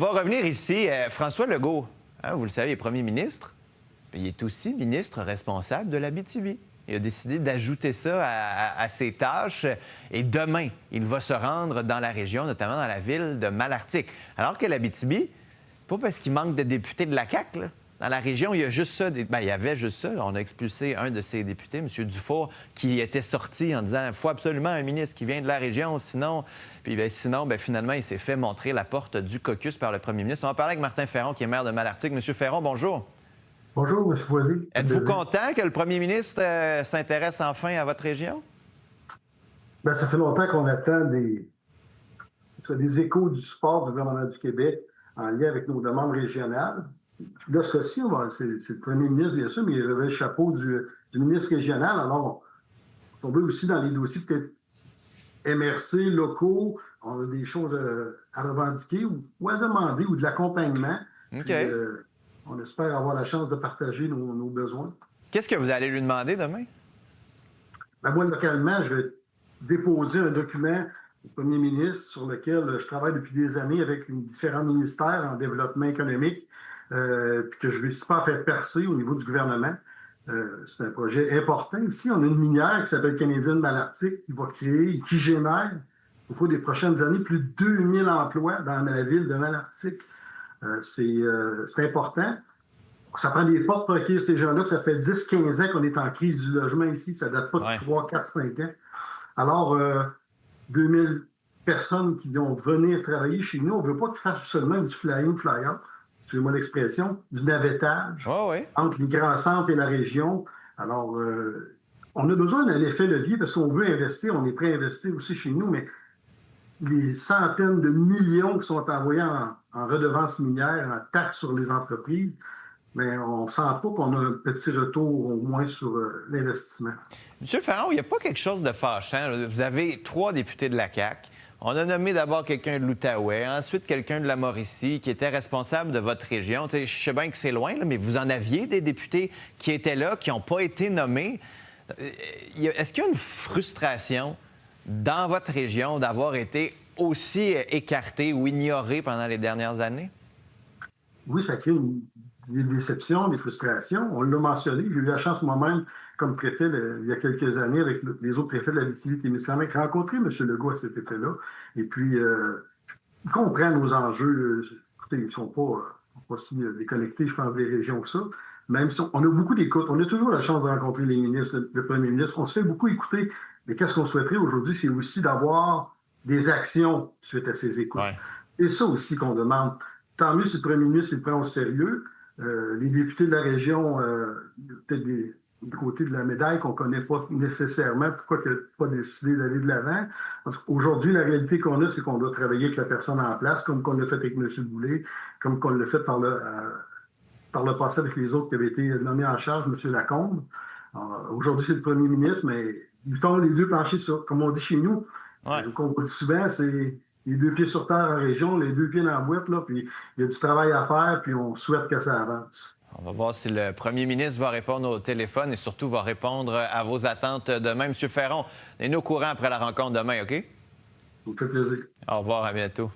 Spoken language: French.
On va revenir ici. François Legault, vous le savez, il est premier ministre, mais il est aussi ministre responsable de l'Abitibi. Il a décidé d'ajouter ça à ses tâches. Et demain, il va se rendre dans la région, notamment dans la ville de Malartic. Alors que l'Abitibi, c'est pas parce qu'il manque de députés de la CAQ, là. Dans la région, il y a juste ça. Il y avait juste ça. On a expulsé un de ses députés, M. Dufour, qui était sorti en disant « il faut absolument un ministre qui vient de la région, sinon... » Puis finalement, il s'est fait montrer la porte du caucus par le premier ministre. On va parler avec Martin Ferron, qui est maire de Malartic. M. Ferron, bonjour. Bonjour, M. Foisy. Êtes-vous content que le premier ministre s'intéresse enfin à votre région? Bien, ça fait longtemps qu'on attend des échos du support du gouvernement du Québec en lien avec nos demandes régionales. Là, ce cas-ci, c'est le premier ministre, bien sûr, mais il avait le chapeau du ministre régional. Alors, on tombe aussi dans les dossiers peut-être MRC, locaux. On a des choses à revendiquer ou à demander ou de l'accompagnement. OK. Puis, on espère avoir la chance de partager nos besoins. Qu'est-ce que vous allez lui demander demain? Ben, moi, localement, je vais déposer un document au premier ministre sur lequel je travaille depuis des années avec différents ministères en développement économique, puis que je ne réussis pas à faire percer au niveau du gouvernement. C'est un projet important ici. On a une minière qui s'appelle Canadian Malartic qui va créer, qui génère, au cours des prochaines années, plus de 2000 emplois dans la ville de Malartic. C'est important. Ça prend des portes pour accueillir ces gens-là. Ça fait 10-15 ans qu'on est en crise du logement ici. Ça ne date pas de 3, 4, 5 ans. Alors, 2000 personnes qui vont venir travailler chez nous, on ne veut pas qu'ils fassent seulement du fly-in, fly-out, c'est moi l'expression, du navettage entre les grands centres et la région. Alors, on a besoin d'un effet levier parce qu'on veut investir, on est prêt à investir aussi chez nous, mais les centaines de millions qui sont envoyés en redevances minières, en taxes sur les entreprises, mais on ne sent pas qu'on a un petit retour au moins sur l'investissement. M. Ferron, il n'y a pas quelque chose de fâchant. Vous avez 3 députés de la CAQ. On a nommé d'abord quelqu'un de l'Outaouais, ensuite quelqu'un de la Mauricie qui était responsable de votre région. Je sais bien que c'est loin, là, mais vous en aviez des députés qui étaient là, qui n'ont pas été nommés. Est-ce qu'il y a une frustration dans votre région d'avoir été aussi écarté ou ignoré pendant les dernières années? Oui, ça crée des déceptions, des frustrations. On l'a mentionné. J'ai eu la chance moi-même, comme préfet, il y a quelques années, avec les autres préfets de la Abitibi-Témiscamingue, rencontrer M. Legault à cet effet-là. Et puis, ils comprennent nos enjeux. Écoutez, ils ne sont pas si déconnectés, je pense, des régions que ça. Même si on a beaucoup d'écoute. On a toujours la chance de rencontrer les ministres, le premier ministre. On se fait beaucoup écouter. Mais qu'est-ce qu'on souhaiterait aujourd'hui, c'est aussi d'avoir des actions suite à ces écoutes. Ouais. C'est ça aussi qu'on demande. Tant mieux si le premier ministre le prend au sérieux. Les députés de la région, peut-être du côté de la médaille qu'on ne connaît pas nécessairement, pourquoi il n'a pas décidé d'aller de l'avant. Aujourd'hui, la réalité qu'on a, c'est qu'on doit travailler avec la personne en place, comme qu'on l'a fait avec M. Boulay, comme qu'on l'a fait par le passé avec les autres qui avaient été nommés en charge, M. Lacombe. Aujourd'hui, c'est le premier ministre, mais luttons les deux planchers sur, comme on dit chez nous. Comme on dit souvent, c'est les 2 pieds sur terre en région, les 2 pieds dans la boîte, là, puis il y a du travail à faire, puis on souhaite que ça avance. On va voir si le premier ministre va répondre au téléphone et surtout va répondre à vos attentes demain. M. Ferron, tenez-nous au courant après la rencontre demain, OK? Ça me fait plaisir. Au revoir, à bientôt.